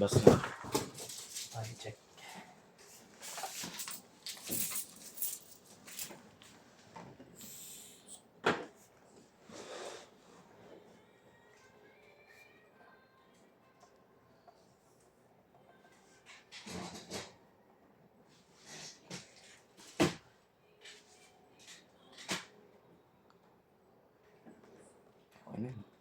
Basta. Check. Ano yun?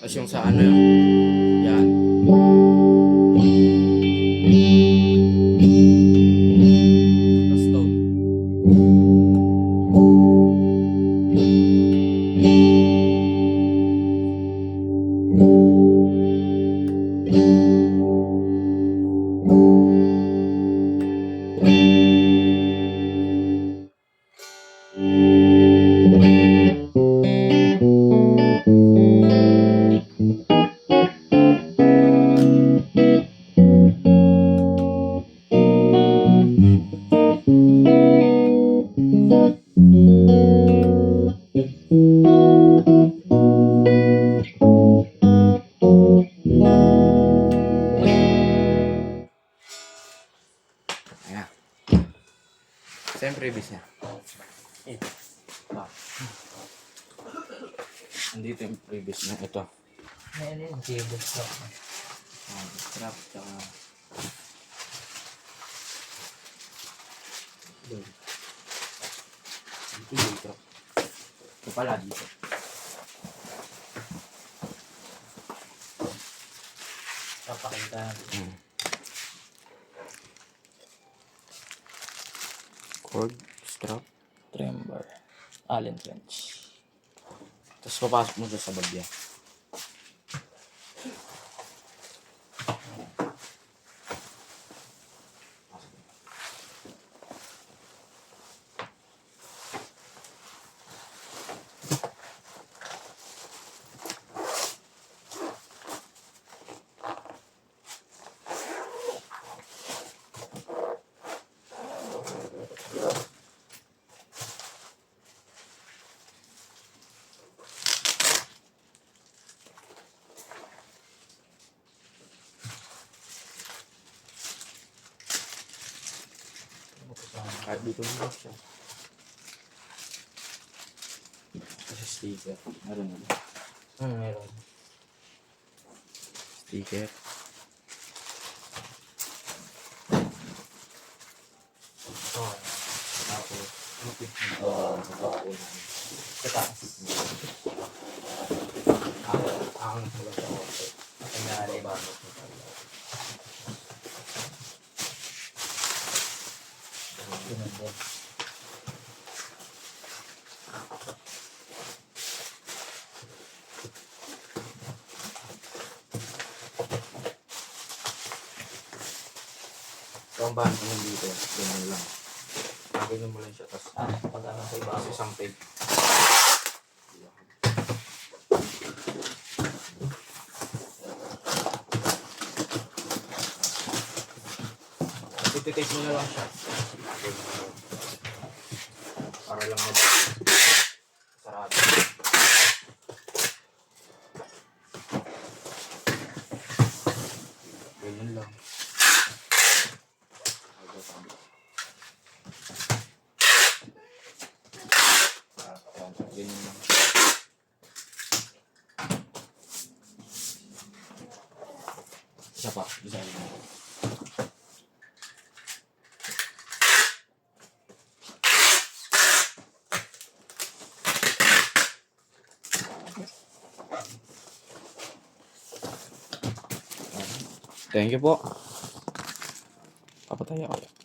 Tapos yung sa ano yun? Yan. Tapos tone. Ayan. Siyempre, previous niya. Ito. Andito yung previous niya. Ito. Ayan yung cable stop. Strap, tsaka... Doon. Dito. Ito pala dito. Papakita natin. Cord, strap. Trimbar. Allen wrench. Tapos papasok mo siya sa bagya. Kahit dito mo siya. Kasi sticker. Meron na. Meron. Sticker. Oh, Tapos, sa taas. Ang pala sa auto. Ang nalibanot mo pala. Ito ang bahan ko ng dito. Ganyan lang. Ganyan mo lang siya. Tapos Pag ano sa iba. isang tape. Tititape mo na lang siya. Para lang sarado. Ganyan lang. Ganyan lang. Isa pa. Isa lang. Thank you po. Papataya kayo.